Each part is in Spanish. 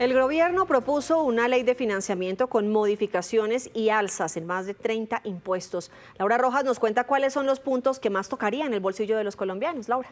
El gobierno propuso una ley de financiamiento con modificaciones y alzas en más de 30 impuestos. Laura Rojas nos cuenta cuáles son los puntos que más tocarían el bolsillo de los colombianos. Laura.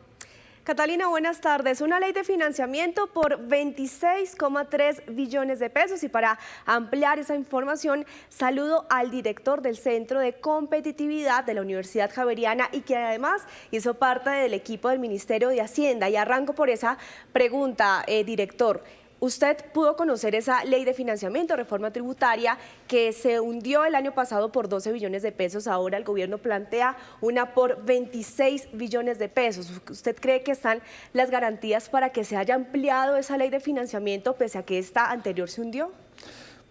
Catalina, buenas tardes. Una ley de financiamiento por 26,3 billones de pesos. Y para ampliar esa información, saludo al director del Centro de Competitividad de la Universidad Javeriana y que además hizo parte del equipo del Ministerio de Hacienda. Y arranco por esa pregunta, director. Usted pudo conocer esa ley de financiamiento, reforma tributaria, que se hundió el año pasado por 12 billones de pesos. Ahora el gobierno plantea una por 26 billones de pesos. ¿Usted cree que están las garantías para que se haya ampliado esa ley de financiamiento pese a que esta anterior se hundió?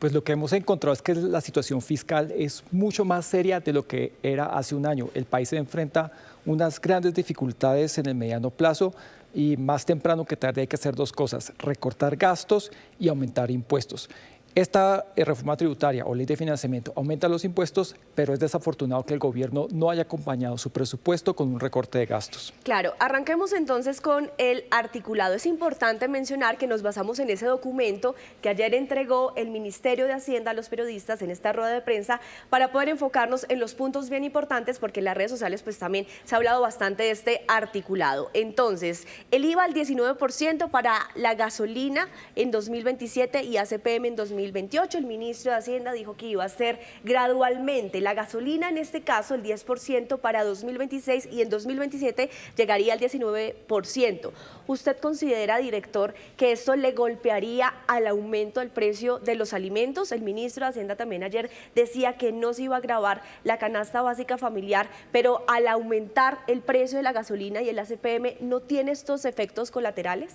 Pues lo que hemos encontrado es que la situación fiscal es mucho más seria de lo que era hace un año. El país se enfrenta unas grandes dificultades en el mediano plazo y más temprano que tarde hay que hacer dos cosas: recortar gastos y aumentar impuestos. Esta reforma tributaria o ley de financiamiento aumenta los impuestos, pero es desafortunado que el gobierno no haya acompañado su presupuesto con un recorte de gastos. Claro, arranquemos entonces con el articulado. Es importante mencionar que nos basamos en ese documento que ayer entregó el Ministerio de Hacienda a los periodistas en esta rueda de prensa para poder enfocarnos en los puntos bien importantes, porque en las redes sociales pues también se ha hablado bastante de este articulado. Entonces, el IVA al 19% para la gasolina en 2027 y ACPM en 2028. El ministro de Hacienda dijo que iba a ser gradualmente. La gasolina, en este caso, el 10% para 2026 y en 2027 llegaría al 19%. ¿Usted considera, director, que esto le golpearía al aumento del precio de los alimentos? El ministro de Hacienda también ayer decía que no se iba a gravar la canasta básica familiar, pero al aumentar el precio de la gasolina y el ACPM, ¿no tiene estos efectos colaterales?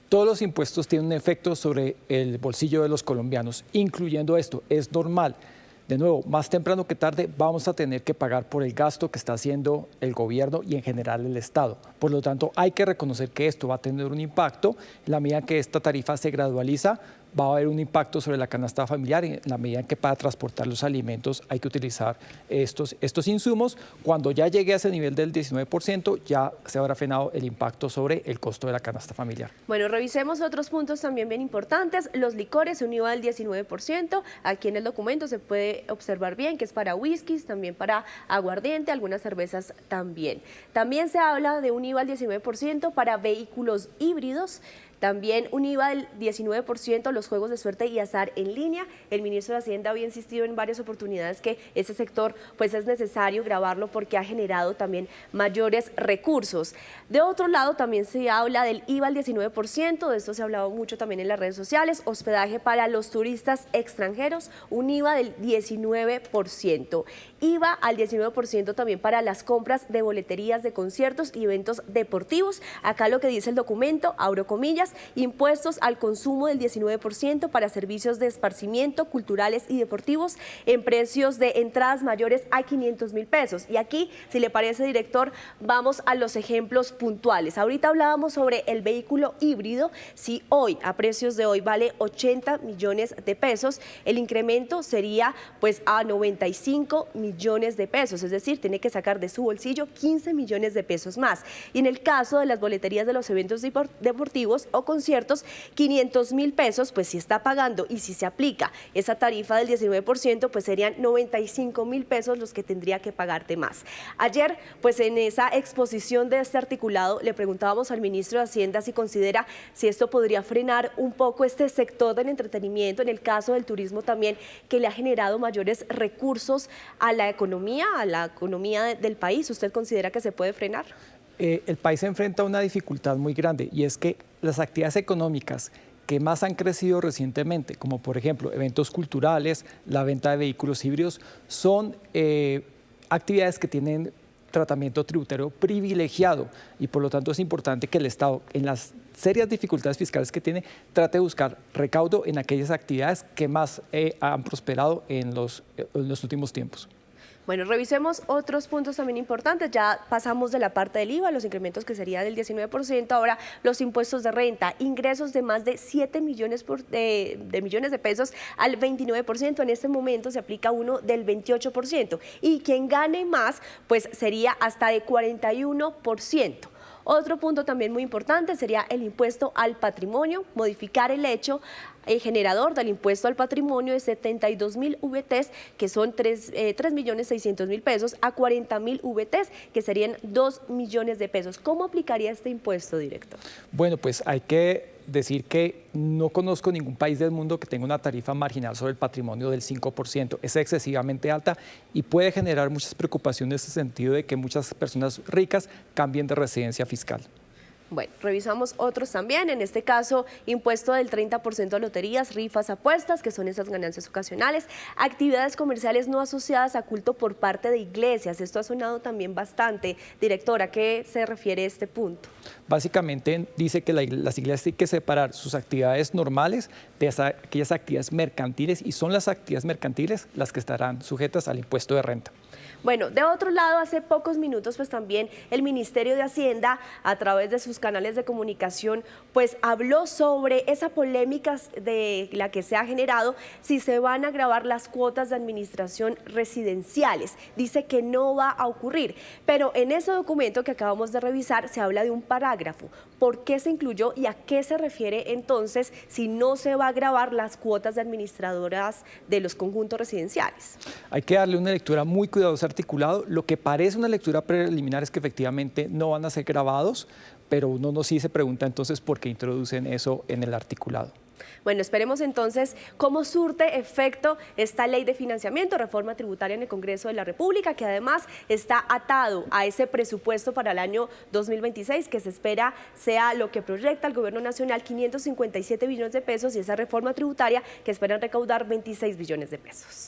Todos los impuestos tienen un efecto sobre el bolsillo de los colombianos, incluyendo esto. Es normal. De nuevo, más temprano que tarde vamos a tener que pagar por el gasto que está haciendo el gobierno y en general el Estado. Por lo tanto, hay que reconocer que esto va a tener un impacto. En la medida que esta tarifa se gradualiza, va a haber un impacto sobre la canasta familiar en la medida en que para transportar los alimentos hay que utilizar estos insumos. Cuando ya llegue a ese nivel del 19%, ya se habrá frenado el impacto sobre el costo de la canasta familiar. Bueno, revisemos otros puntos también bien importantes. Los licores, un IVA del 19%. Aquí en el documento se puede observar bien que es para whiskies, también para aguardiente, algunas cervezas también. También se habla de un IVA del 19% para vehículos híbridos. También un IVA del 19% los juegos de suerte y azar en línea. El ministro de Hacienda había insistido en varias oportunidades que ese sector pues es necesario gravarlo porque ha generado también mayores recursos. De otro lado también se habla del IVA al 19%, de esto se ha hablado mucho también en las redes sociales. Hospedaje para los turistas extranjeros, un IVA del 19%. IVA al 19% también para las compras de boleterías de conciertos y eventos deportivos. Acá lo que dice el documento, abro comillas, impuestos al consumo del 19% para servicios de esparcimiento, culturales y deportivos en precios de entradas mayores a 500.000 pesos. Y aquí, si le parece, director, vamos a los ejemplos puntuales. Ahorita hablábamos sobre el vehículo híbrido. Si hoy, a precios de hoy, vale 80 millones de pesos, el incremento sería pues a 95 millones de pesos, es decir, tiene que sacar de su bolsillo 15 millones de pesos más. Y en el caso de las boleterías de los eventos deportivos o conciertos, 500.000 pesos, pues si está pagando y si se aplica esa tarifa del 19%, pues serían 95.000 pesos los que tendría que pagarte más. Ayer, pues en esa exposición de este articulado, le preguntábamos al ministro de Hacienda si considera si esto podría frenar un poco este sector del entretenimiento, en el caso del turismo también, que le ha generado mayores recursos a la economía del país. ¿Usted considera que se puede frenar? El país se enfrenta a una dificultad muy grande y es que las actividades económicas que más han crecido recientemente, como por ejemplo eventos culturales, la venta de vehículos híbridos, son actividades que tienen tratamiento tributario privilegiado y por lo tanto es importante que el Estado, en las serias dificultades fiscales que tiene, trate de buscar recaudo en aquellas actividades que más han prosperado en los últimos tiempos. Bueno, revisemos otros puntos también importantes. Ya pasamos de la parte del IVA, los incrementos que sería del 19%, ahora los impuestos de renta, ingresos de más de 7 millones millones de pesos al 29%. En este momento se aplica uno del 28% y quien gane más pues sería hasta de 41%. Otro punto también muy importante sería el impuesto al patrimonio, modificar el hecho generador del impuesto al patrimonio de 72.000 VTs, que son 3.600.000 pesos, a 40.000 VTs, que serían 2 millones de pesos. ¿Cómo aplicaría este impuesto, director? Bueno, pues hay que decir que no conozco ningún país del mundo que tenga una tarifa marginal sobre el patrimonio del 5%. Es excesivamente alta y puede generar muchas preocupaciones en ese sentido de que muchas personas ricas cambien de residencia fiscal. Bueno, revisamos otros también, en este caso impuesto del 30% a loterías, rifas, apuestas, que son esas ganancias ocasionales, actividades comerciales no asociadas a culto por parte de iglesias. Esto ha sonado también bastante. Directora, ¿a qué se refiere este punto? Básicamente dice que las iglesias tienen que separar sus actividades normales de aquellas actividades mercantiles, y son las actividades mercantiles las que estarán sujetas al impuesto de renta. Bueno, de otro lado, hace pocos minutos, pues también el Ministerio de Hacienda, a través de sus canales de comunicación, pues habló sobre esa polémica de la que se ha generado, si se van a gravar las cuotas de administración residenciales. Dice que no va a ocurrir, pero en ese documento que acabamos de revisar se habla de un parágrafo. ¿Por qué se incluyó y a qué se refiere entonces si no se va a gravar las cuotas de administradoras de los conjuntos residenciales? Hay que darle una lectura muy cuidadosa, articulado. Lo que parece una lectura preliminar es que efectivamente no van a ser grabados, pero uno sí se pregunta entonces por qué introducen eso en el articulado. Bueno, esperemos entonces cómo surte efecto esta ley de financiamiento, reforma tributaria en el Congreso de la República, que además está atado a ese presupuesto para el año 2026, que se espera sea lo que proyecta el Gobierno Nacional, 557 billones de pesos, y esa reforma tributaria que esperan recaudar 26 billones de pesos.